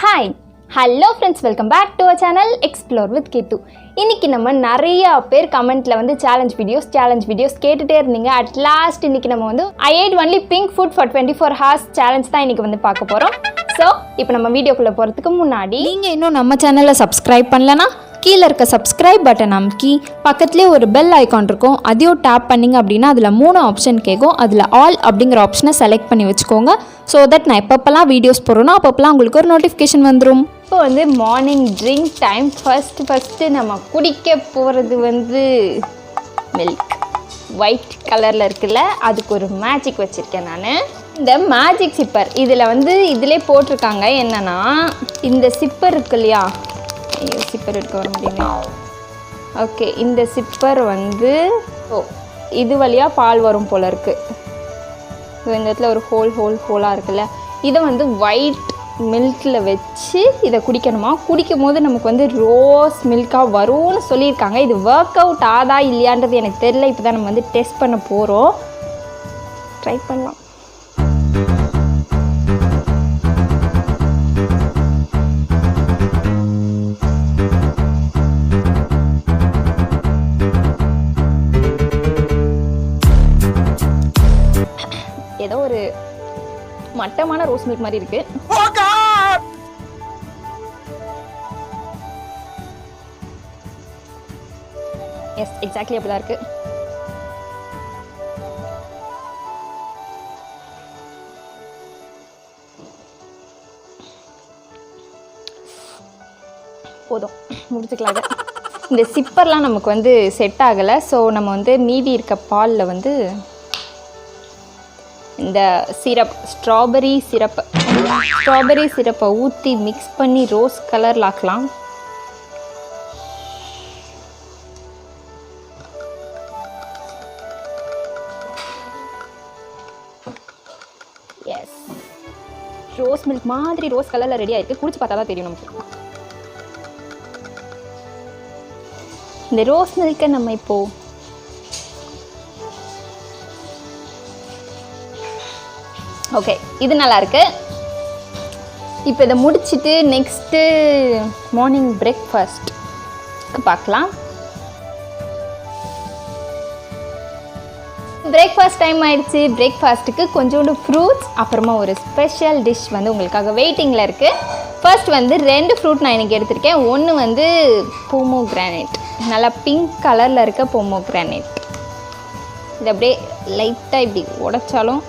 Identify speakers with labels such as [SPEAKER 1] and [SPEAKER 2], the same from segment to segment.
[SPEAKER 1] Hi hello friends, welcome back to our channel explore with Keerthu. இன்றைக்கி நம்ம நிறையா பேர் கமெண்ட்டில் வந்து சேலஞ்ச் வீடியோஸ் கேட்டுகிட்டே இருந்தீங்க. அட் லாஸ்ட் இன்றைக்கி நம்ம வந்து I ate only pink food for 24 hours challenge தான் இன்றைக்கி வந்து பார்க்க போகிறோம். ஸோ இப்போ நம்ம வீடியோக்குள்ளே போகிறதுக்கு முன்னாடி நீங்கள் இன்னும் நம்ம சேனலை சப்ஸ்கிரைப் பண்ணலன்னா கீழே இருக்க சப்ஸ்கிரைப் பட்டன் அமுக்கி பக்கத்துலேயே ஒரு பெல் ஐக்கான் இருக்கும், அதையும் டேப் பண்ணிங்க அப்படின்னா அதில் 3 ஆப்ஷன் கேட்கும். அதில் ஆல் அப்படிங்கிற ஆப்ஷனை செலக்ட் பண்ணி வச்சுக்கோங்க. ஸோ தட் நான் எப்பப்பெல்லாம் வீடியோஸ் போடுறோன்னா அப்பப்பெல்லாம் உங்களுக்கு ஒரு நோட்டிஃபிகேஷன் வந்துடும். இப்போ வந்து மார்னிங் ட்ரிங்க் டைம். ஃபஸ்ட்டு நம்ம குடிக்க போகிறது வந்து மில்க். ஒயிட் கலரில் இருக்குல்ல, அதுக்கு ஒரு மேஜிக் வச்சுருக்கேன் நான். இந்த மேஜிக் சிப்பர் இதில் வந்து இதிலே போட்டிருக்காங்க என்னென்னா, இந்த சிப்பர் இருக்கு இல்லையா, சிப்பர் எடுக்க வர முடியுமா? ஓகே, இந்த சிப்பர் வந்து இது வழியாக பால் வரும் போல் இருக்குது. இந்த இடத்துல ஒரு ஹோலாக இருக்குல்ல, இதை வந்து ஒயிட் மில்கில் வச்சு இதை குடிக்கணுமா. குடிக்கும் போது நமக்கு வந்து ரோஸ் மில்காக வரும்னு சொல்லியிருக்காங்க. இது ஒர்க் அவுட் ஆதா இல்லையான்றது எனக்கு தெரியல. இப்போ தான் நம்ம வந்து டெஸ்ட் பண்ண போகிறோம். ட்ரை பண்ணலாம். ஏதோ ஒரு மட்டமான ரோஸ் மில்க் மாதிரி இருக்கு. எஸ், எக்ஸாக்ட்லி அப்படிதான் இருக்கு. போதும், முடிச்சுக்கலாம். இந்த சிப்பர்லாம் நமக்கு வந்து செட் ஆகலை. ஸோ நம்ம வந்து மீதி இருக்க பாலில் வந்து இந்த சிரப், ஸ்ட்ராபெரி சிரப்பை ஊற்றி மிக்ஸ் பண்ணி ரோஸ் கலரில் ஆக்கலாம். எஸ், ரோஸ் மில்க் மாதிரி ரோஸ் கலரில் ரெடி ஆகிருக்கு. குடிச்சு பார்த்தா தான் தெரியும் நமக்கு. இந்த ரோஸ் மில்கை நம்ம இப்போது ஓகே, இது நல்லாயிருக்கு. இப்போ இதை முடிச்சுட்டு நெக்ஸ்ட்டு மார்னிங் பிரேக்ஃபாஸ்ட் பார்க்கலாம். பிரேக்ஃபாஸ்ட் டைம் ஆயிடுச்சு. பிரேக்ஃபாஸ்ட்டுக்கு கொஞ்சோண்டு ஃப்ரூட்ஸ், அப்புறமா ஒரு ஸ்பெஷல் டிஷ் வந்து உங்களுக்காக வெயிட்டிங்கில் இருக்குது. ஃபர்ஸ்ட் வந்து 2 ஃப்ரூட் நான் இன்றைக்கி எடுத்திருக்கேன். ஒன்று வந்து போமோகிரானேட், நல்லா பிங்க் கலரில் இருக்க போமோகிரானேட். இது அப்படியே லைட்டாக இப்படி உடைச்சாலும்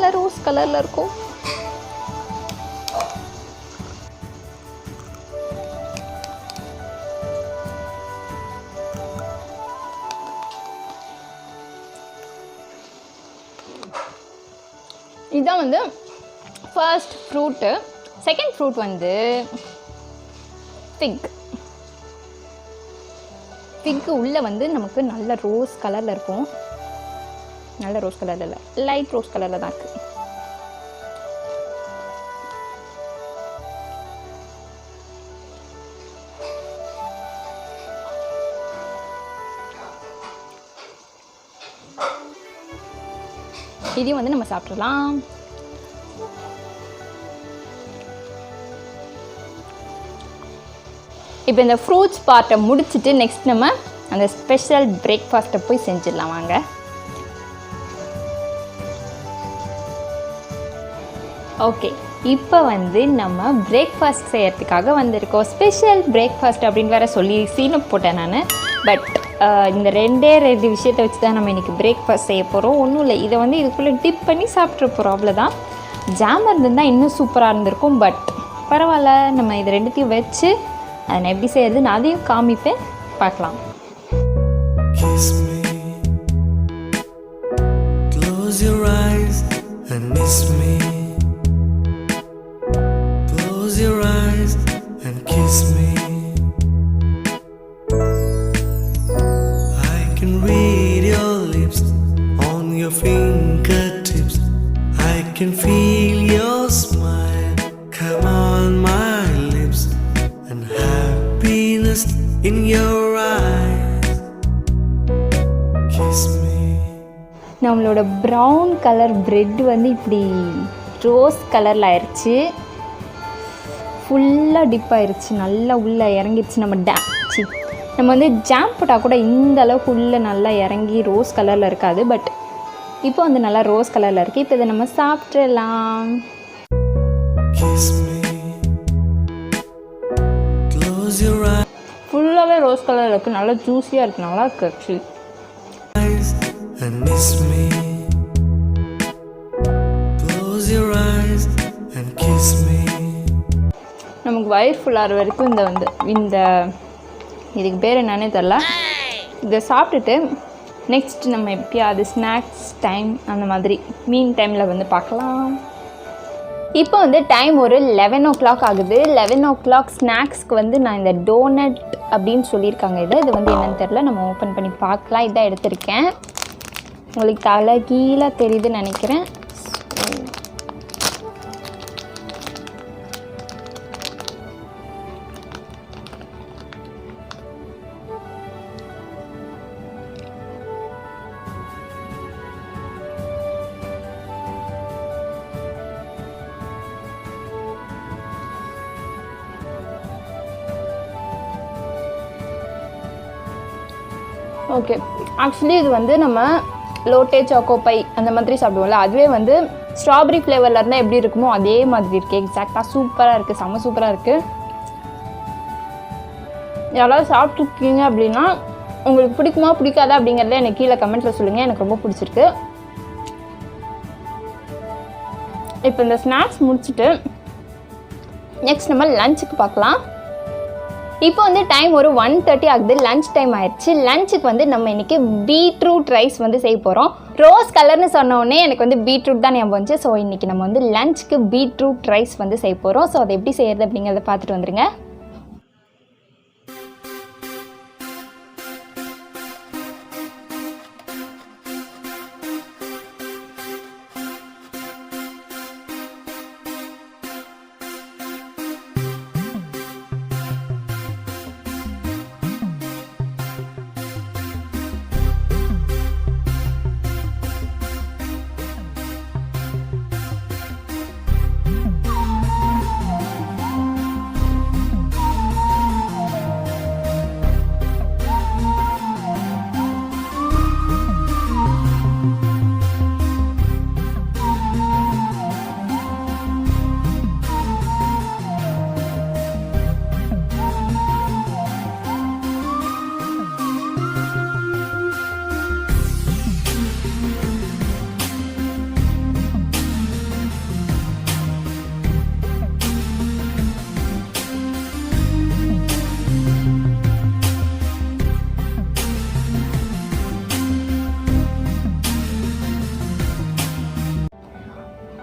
[SPEAKER 1] நல்ல ரோஸ் கலரில் இருக்கும். இதுதான் வந்து ஃபர்ஸ்ட் ஃப்ரூட்டு. செகண்ட் ஃப்ரூட் வந்து ஃபிக். ஃபிக்கு உள்ளே வந்து நமக்கு நல்ல ரோஸ் கலரில் இருக்கும். நல்ல ரோஸ் கலரில் இல்லை, லைட் ரோஸ் கலரில் தான் இருக்குது. இதையும் வந்து நம்ம சாப்பிட்றலாம். இப்போ இந்த ஃப்ரூட்ஸ் பார்ட்டை முடிச்சுட்டு நெக்ஸ்ட் நம்ம அந்த ஸ்பெஷல் பிரேக்ஃபாஸ்ட்டை போய் செஞ்சிடலாம் வாங்க. ஓகே, இப்போ வந்து நம்ம பிரேக்ஃபாஸ்ட் செய்யறதுக்காக வந்திருக்கோம். ஸ்பெஷல் பிரேக்ஃபாஸ்ட் அப்படின்னு வேறு சொல்லி சீனை போட்டேன் நான். பட் இந்த 2 விஷயத்தை வச்சு தான் நம்ம இன்றைக்கி பிரேக்ஃபாஸ்ட் செய்ய போகிறோம். ஒன்றும் இல்லை, இதை வந்து இதுக்குள்ளே டிப் பண்ணி சாப்பிட்ற போகிறோம், அவ்வளோதான். ஜாம் இருந்திருந்தால் இன்னும் சூப்பராக இருந்திருக்கும். பட் பரவாயில்ல, நம்ம இது 2த்தையும் வச்சு அதை நான் எப்படி செய்யறதுன்னு அதையும் காமிப்பேன், பார்க்கலாம். Close your eyes and miss me. Close your eyes and kiss me. I can read your lips on your fingertips. I can feel your smile come on my lips, and happiness in your eyes. Kiss me. நம்மளோட brown colour bread வந்து இப்படி rose கலரில் ஆயிடுச்சு. ஃபுல்லாக tip ஆயிடுச்சு, நல்லா உள்ளே இறங்கிடுச்சு. நம்ம வந்து ஜாம் போட்டால் கூட இந்த அளவுக்கு உள்ளே நல்லா இறங்கி ரோஸ் கலரில் இருக்காது. பட் இப்போ வந்து நல்லா ரோஸ் கலரில் இருக்குது. இப்போ இதை நம்ம சாப்பிட்றலாம். ஃபுல்லாகவே ரோஸ் கலரில் இருக்குது, நல்லா ஜூஸியாக இருக்குது, நல்லா இருக்குது ஆக்சுவலி. நமக்கு வயிறு ஃபுல்லாகிற வரைக்கும் இந்த இதுக்கு பேர் என்னன்னே தெரில. இதை சாப்பிட்டுட்டு நெக்ஸ்ட் நம்ம எப்படியாவது ஸ்நாக்ஸ் டைம் அந்த மாதிரி மீன் டைமில் வந்து பார்க்கலாம். இப்போ வந்து டைம் ஒரு 11 o'clock ஆகுது. 11 o'clock ஸ்நாக்ஸ்க்கு வந்து நான் இந்த டோனட் அப்படின்னு சொல்லியிருக்காங்க. இது வந்து என்னன்னு தெரில, நம்ம ஓப்பன் பண்ணி பார்க்கலாம். இதான் எடுத்திருக்கேன். உங்களுக்கு தலை கீழே தெரியுதுன்னு நினைக்கிறேன். ஓகே, ஆக்சுவலி இது வந்து நம்ம லோட்டே சாக்கோ பை அந்த மாதிரி சாப்பிடுவோம்ல, அதுவே வந்து ஸ்ட்ராபெரி ஃப்ளேவரில் இருந்தால் எப்படி இருக்குமோ அதே மாதிரி இருக்குது. எக்ஸாக்டாக சூப்பராக இருக்குது, செம்ம சூப்பராக இருக்குது. யாராவது சாப்பிட்ருக்கீங்க அப்படின்னா உங்களுக்கு பிடிக்குமா பிடிக்காதா அப்படிங்கிறத எனக்கு கீழே கமெண்ட்டில் சொல்லுங்கள். எனக்கு ரொம்ப பிடிச்சிருக்கு. இப்போ இந்த ஸ்நாக்ஸ் முடிச்சுட்டு நெக்ஸ்ட் நம்ம லஞ்சுக்கு பார்க்கலாம். இப்போ வந்து டைம் ஒரு 1:30 ஆகுது. லஞ்ச் டைம் ஆயிடுச்சு. லஞ்சுக்கு வந்து நம்ம இன்றைக்கி பீட்ரூட் ரைஸ் வந்து செய்ய போகிறோம். ரோஸ் கலர்னு சொன்னோடனே எனக்கு வந்து பீட்ரூட் தான் ஞாபகம் வந்துச்சு. ஸோ இன்றைக்கி நம்ம வந்து லஞ்சுக்கு பீட்ரூட் ரைஸ் வந்து செய்ய போகிறோம். ஸோ அதை எப்படி செய்கிறது அப்படிங்கிறத பார்த்துட்டு வந்துடுங்க.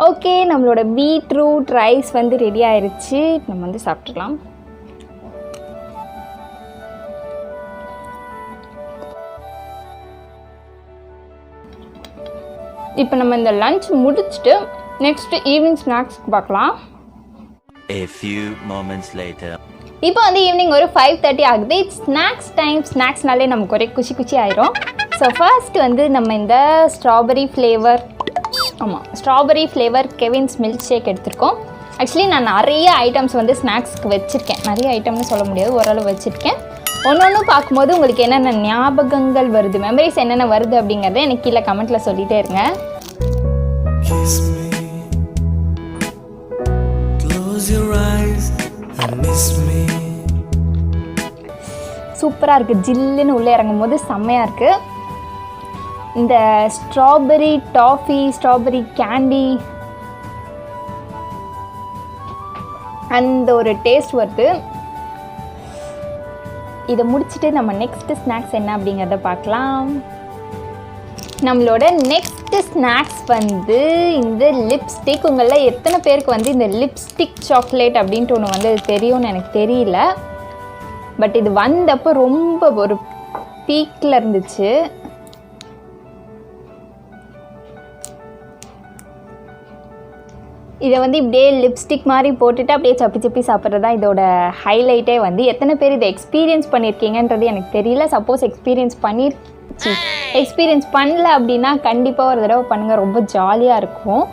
[SPEAKER 1] ஓகே, நம்மளோட பீட்ரூட் ரைஸ் வந்து ரெடி ஆயிடுச்சு. நம்ம வந்து சாப்பிட்றலாம். இப்போ நம்ம இந்த லஞ்ச் முடிச்சுட்டு நெக்ஸ்ட் ஈவினிங் ஸ்நாக்ஸ்க்கு பார்க்கலாம்.
[SPEAKER 2] A few moments later.
[SPEAKER 1] இப்போ வந்து ஈவினிங் ஒரு 5:30 ஆகுது. It's snacks time. ஸ்நாக்ஸ்னாலே நமக்கு ஒரே குச்சி ஆயிரும். ஸோ ஃபர்ஸ்ட் வந்து நம்ம இந்த strawberry flavour Cavin's milkshake எடுத்திருக்கோம். ஆக்சுவலி நான் நிறைய ஐட்டம்ஸ் வந்து ஸ்நாக்ஸ்க்கு வச்சுருக்கேன். நிறைய ஐட்டம்னு சொல்ல முடியாது, ஓரளவு வச்சுருக்கேன். ஒன்று பார்க்கும்போது உங்களுக்கு என்னென்ன ஞாபகங்கள் வருது, மெமரிஸ் என்னென்ன வருது அப்படிங்கிறத எனக்கு கீழே கமெண்ட்டில் சொல்லிகிட்டே இருங்க. சூப்பராக இருக்குது. ஜில்லுன்னு உள்ளே இறங்கும் போது செம்மையாக இருக்குது. இந்த ஸ்ட்ராபெரி டாஃபி, ஸ்ட்ராபெரி கேண்டி அந்த ஒரு டேஸ்ட் வருது. இதை முடிச்சுட்டு நம்ம நெக்ஸ்ட்டு ஸ்நாக்ஸ் என்ன அப்படிங்கிறத பார்க்கலாம். நம்மளோட நெக்ஸ்ட்டு ஸ்நாக்ஸ் வந்து இந்த லிப்ஸ்டிக். உங்களில் எத்தனை பேருக்கு வந்து இந்த லிப்ஸ்டிக் சாக்லேட் அப்படின்ட்டு ஒன்று வந்து தெரியும்னு எனக்கு தெரியல. பட் இது வந்தப்போ ரொம்ப ஒரு பீக்கில் இருந்துச்சு. இதை வந்து இப்படியே லிப்ஸ்டிக் மாதிரி போட்டுட்டு அப்படியே சப்பி சாப்பிட்றது தான் இதோட ஹைலைட்டே. வந்து எத்தனை பேர் இதை எக்ஸ்பீரியன்ஸ் பண்ணியிருக்கீங்கன்றது எனக்கு தெரியல. சப்போஸ் எக்ஸ்பீரியன்ஸ் பண்ணல அப்படின்னா கண்டிப்பாக ஒரு தடவை பண்ணுங்கள், ரொம்ப ஜாலியாக இருக்கும்.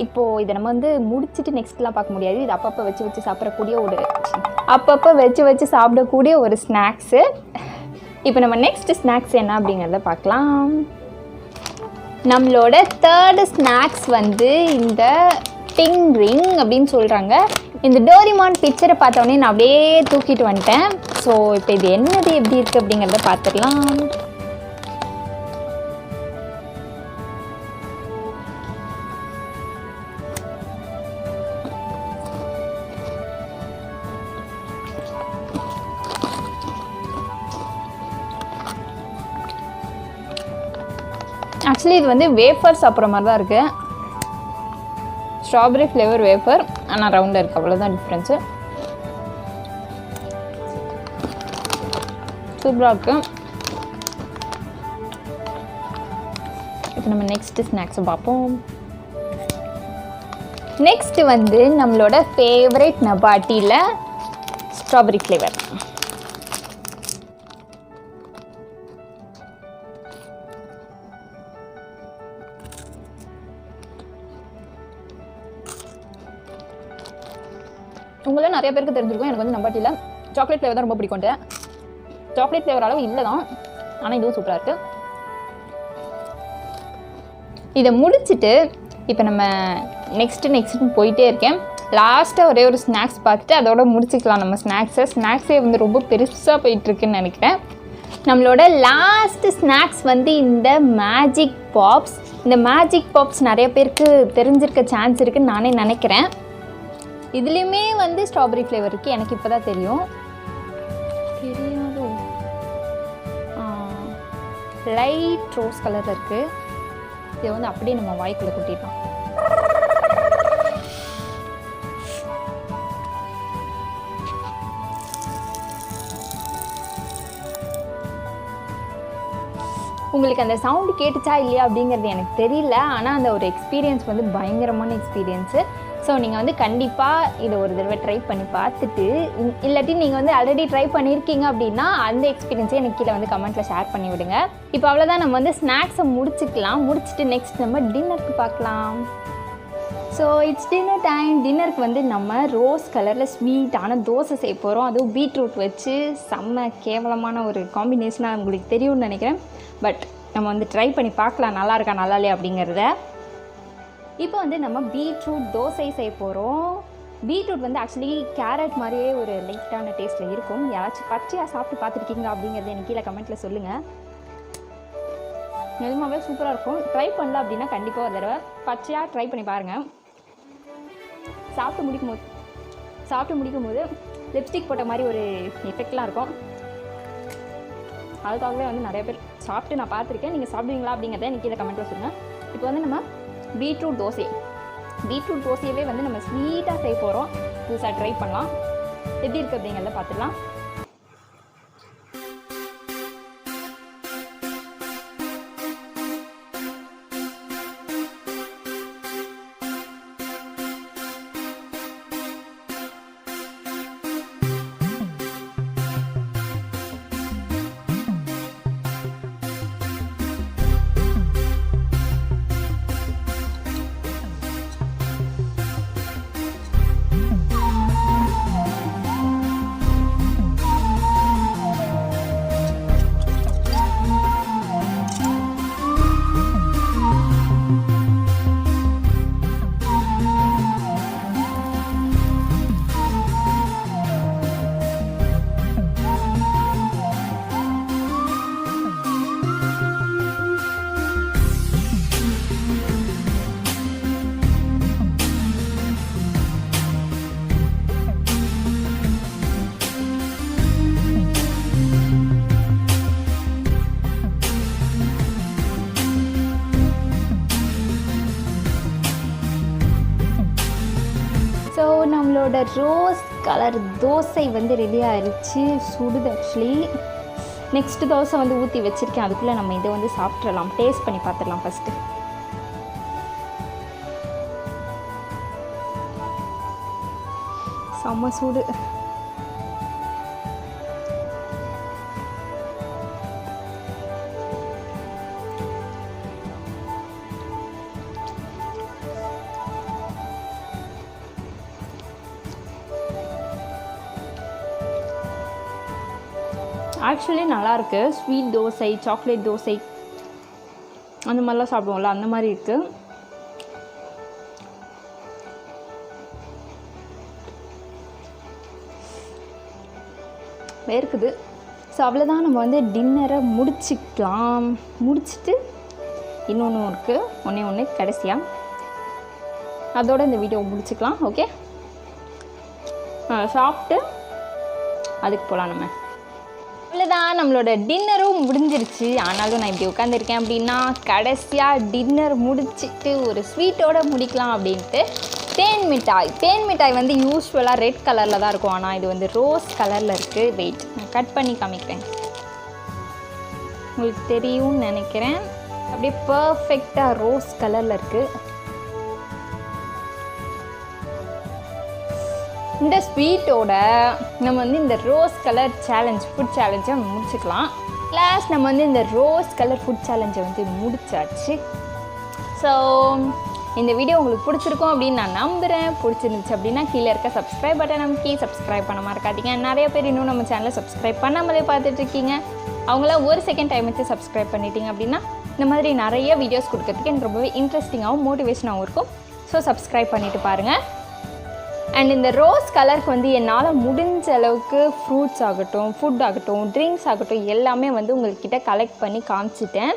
[SPEAKER 1] இப்போது இதை நம்ம வந்து முடிச்சுட்டு நெக்ஸ்ட்லாம் பார்க்க முடியாது. இது அப்பப்போ வச்சு சாப்பிடக்கூடிய ஒரு ஸ்நாக்ஸு. இப்போ நம்ம நெக்ஸ்ட் ஸ்நாக்ஸ் என்ன அப்படிங்கிறத பார்க்கலாம். நம்மளோட தேர்டு ஸ்நாக்ஸ் வந்து இந்த டிங் ரிங் அப்படின்னு சொல்கிறாங்க. இந்த டோரிமான் பிக்சரை பார்த்தோன்னே நான் அப்படியே தூக்கிட்டு வந்துட்டேன். ஸோ இப்போ இது என்னது எப்படி இருக்குது அப்படிங்கிறத பார்த்துடலாம். ஆக்சுவலி இது வந்து வேஃபர் சாப்பிட்ற மாதிரி தான் இருக்குது. ஸ்ட்ராபெரி ஃப்ளேவர் வேஃபர், ஆனால் ரவுண்டாக இருக்குது, அவ்வளோதான் டிஃப்ரென்ஸு. சூப்பராக இருக்குது. இப்போ நம்ம நெக்ஸ்ட்டு ஸ்நாக்ஸை பார்ப்போம். நெக்ஸ்ட்டு வந்து நம்மளோட ஃபேவரட் நபாட்டியில் ஸ்ட்ராபெரி ஃப்ளேவர். உங்களே நிறைய பேருக்கு தெரிஞ்சிருக்கும், எனக்கு வந்து நம்பாட்டியில் சாக்லேட் ஃப்ளேவர் தான் ரொம்ப பிடிக்கும்ட்டு. சாக்லேட் ஃப்ளேவர் அளவு இல்லை தான், ஆனால் இதுவும் சூப்பராக இருக்குது. இதை முடிச்சுட்டு இப்போ நம்ம நெக்ஸ்ட்டு போயிட்டே இருக்கேன். லாஸ்ட்டாக ஒரே ஒரு ஸ்நாக்ஸ் பார்த்துட்டு அதோட முடிச்சுக்கலாம் நம்ம ஸ்நாக்ஸே வந்து ரொம்ப பெருசாக போயிட்டுருக்குன்னு நினைக்கிறேன். நம்மளோட லாஸ்ட்டு ஸ்நாக்ஸ் வந்து இந்த மேஜிக் பாப்ஸ். இந்த மேஜிக் பாப்ஸ் நிறைய பேருக்கு தெரிஞ்சிருக்க சான்ஸ் இருக்குதுன்னு நானே நினைக்கிறேன். இதுலேயுமே வந்து ஸ்ட்ராபெரி ஃப்ளேவர் இருக்குது, எனக்கு இப்போ தான் தெரியாதோ. லைட் ரோஸ் கலரில் இருக்குது. இதை வந்து அப்படியே நம்ம வாய்க்குள்ளே கொட்டிடலாம். உங்களுக்கு அந்த சவுண்டு கேட்டுச்சா இல்லையா அப்படிங்கிறது எனக்கு தெரியல, ஆனால் அந்த ஒரு எக்ஸ்பீரியன்ஸ் வந்து பயங்கரமான எக்ஸ்பீரியன்ஸு. ஸோ நீங்கள் வந்து கண்டிப்பாக இதை ஒரு தடவை ட்ரை பண்ணி பார்த்துட்டு, இல்லாட்டி நீங்கள் வந்து ஆல்ரெடி ட்ரை பண்ணியிருக்கீங்க அப்படின்னா அந்த எக்ஸ்பீரியன்ஸை எனக்கு கீழே வந்து கமெண்ட்டில் ஷேர் பண்ணி விடுங்க. இப்போ அவ்வளோதான், நம்ம வந்து ஸ்நாக்ஸை முடிச்சுட்டு நெக்ஸ்ட் நம்ம டின்னருக்கு பார்க்கலாம். So it's dinner time. டின்னருக்கு வந்து நம்ம ரோஸ் கலரில் ஸ்வீட்டான தோசை செய்ய போகிறோம். அதுவும் பீட்ரூட் வச்சு செம்ம கேவலமான ஒரு காம்பினேஷனாக உங்களுக்கு தெரியும்னு நினைக்கிறேன். பட் நம்ம வந்து ட்ரை பண்ணி பார்க்கலாம் நல்லா இருக்கா நல்லா இல்லையா அப்படிங்கிறத. இப்போ வந்து நம்ம பீட்ரூட் தோசை செய்ய போகிறோம். பீட்ரூட் வந்து ஆக்சுவலி கேரட் மாதிரியே ஒரு லைட்டான டேஸ்ட்டில் இருக்கும். யாராச்சும் பச்சையாக சாப்பிட்டு பார்த்துருக்கீங்க அப்படிங்கிறது எனக்கு கீழே கமெண்ட்டில் சொல்லுங்கள். நிஜமாவே சூப்பராக இருக்கும். ட்ரை பண்ணல அப்படின்னா கண்டிப்பாக ஒரு தடவை பச்சையாக ட்ரை பண்ணி பாருங்கள். சாப்பிட்டு முடிக்கும் போது லிப்ஸ்டிக் போட்ட மாதிரி ஒரு எஃபெக்ட்லாம் இருக்கும். அதுக்காகவே வந்து நிறைய பேர் சாப்பிட்டு நான் பார்த்துருக்கேன். நீங்கள் சாப்பிடுவீங்களா அப்படிங்கிறத எனக்கு கீழே கமெண்ட்டில் சொல்லுங்கள். இப்போ வந்து நம்ம பீட்ரூட் தோசையவே வந்து நம்ம ஸ்வீட்டாக செய்ய போகிறோம். புதுசாக ட்ரை பண்ணலாம். எப்படி இருக்குது அப்படிங்கிறத பார்த்துடலாம். ஸோ நம்மளோட ரோஸ் கலர் தோசை வந்து ரெடி ஆயிடுச்சு. சுடுது ஆக்சுவலி. நெக்ஸ்ட் தோசை வந்து ஊற்றி வச்சுருக்கேன். அதுக்குள்ளே நம்ம இதை வந்து சாப்பிட்றலாம். டேஸ்ட் பண்ணி பார்த்துடலாம் ஃபஸ்ட்டு. செம்ம சூடு. ஆக்சுவலி நல்லாயிருக்கு. ஸ்வீட் தோசை, சாக்லேட் தோசை அந்த மாதிரிலாம் சாப்பிடுவோம்ல, அந்த மாதிரி இருக்குது. வேர்க்குது. ஸோ அவ்வளோதான், நம்ம வந்து டின்னரை முடிச்சுக்கலாம். முடிச்சுட்டு இன்னொன்று இருக்குது, ஒன்று கடைசியாக, அதோடு இந்த வீடியோ முடிச்சுக்கலாம். ஓகே, சாப்பிட்டு அதுக்கு போகலாம். நம்ம அவ்வளோதான், நம்மளோட டின்னரும் முடிஞ்சிருச்சு. ஆனாலும் நான் இப்படி உட்காந்துருக்கேன் அப்படின்னா கடைசியாக டின்னர் முடிச்சுட்டு ஒரு ஸ்வீட்டோடு முடிக்கலாம் அப்படின்ட்டு. தேன் மிட்டாய் வந்து யூஸ்வலாக ரெட் கலரில் தான் இருக்கும். ஆனால் இது வந்து ரோஸ் கலரில் இருக்குது. வெயிட், நான் கட் பண்ணி காமிக்கிறேன். உங்களுக்கு தெரியும்னு நினைக்கிறேன். அப்படியே பர்ஃபெக்டாக ரோஸ் கலரில் இருக்குது. இந்த ஸ்வீட்டோட நம்ம வந்து இந்த ரோஸ் கலர் ஃபுட் சேலஞ்சை முடிச்சுக்கலாம். லாஸ்ட் நம்ம வந்து இந்த ரோஸ் கலர் ஃபுட் சேலஞ்சை வந்து முடிச்சாச்சு. ஸோ இந்த வீடியோ உங்களுக்கு பிடிச்சிருக்கும் அப்படின்னு நான் நம்புகிறேன். பிடிச்சிருந்துச்சு அப்படின்னா கீழே இருக்க சப்ஸ்கிரைப் பட்டன் நமக்கு சப்ஸ்கிரைப் பண்ண மறக்காதீங்க. நிறைய பேர் இன்னும் நம்ம சேனலை சப்ஸ்கிரைப் பண்ணாமலே பார்த்துட்ருக்கீங்க. அவங்களாம் ஒரு செகண்ட் டைம் வச்சு சப்ஸ்கிரைப் பண்ணிட்டீங்க அப்படின்னா இந்த மாதிரி நிறைய வீடியோஸ் கொடுக்கறதுக்கு எனக்கு ரொம்பவே இன்ட்ரெஸ்டிங்காகவும் மோட்டிவேஷனாகவும் இருக்கும். ஸோ சப்ஸ்கிரைப் பண்ணிவிட்டு பாருங்கள். அண்ட் இந்த ரோஸ் கலருக்கு வந்து என்னால் முடிஞ்ச அளவுக்கு ஃப்ரூட்ஸ் ஆகட்டும், ஃபுட் ஆகட்டும், ட்ரிங்க்ஸ் ஆகட்டும் எல்லாமே வந்து உங்கள்கிட்ட கலெக்ட் பண்ணி காமிச்சிட்டேன்.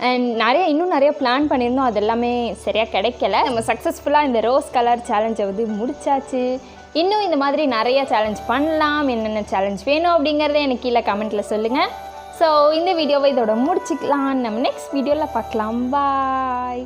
[SPEAKER 1] அண்ட் இன்னும் நிறைய பிளான் பண்ணியிருந்தோம், அது எல்லாமே சரியாக கிடைக்கல. நம்ம சக்ஸஸ்ஃபுல்லாக இந்த ரோஸ் கலர் சேலஞ்சை வந்து முடிச்சாச்சு. இன்னும் இந்த மாதிரி நிறைய சேலஞ்ச் பண்ணலாம். என்னென்ன சேலஞ்ச் வேணும் அப்படிங்கிறத எனக்கு கீழே கமெண்ட்டில் சொல்லுங்கள். ஸோ இந்த வீடியோவை இதோட முடிச்சிக்கலாம். நம்ம நெக்ஸ்ட் வீடியோவில் பார்க்கலாம். பாய்.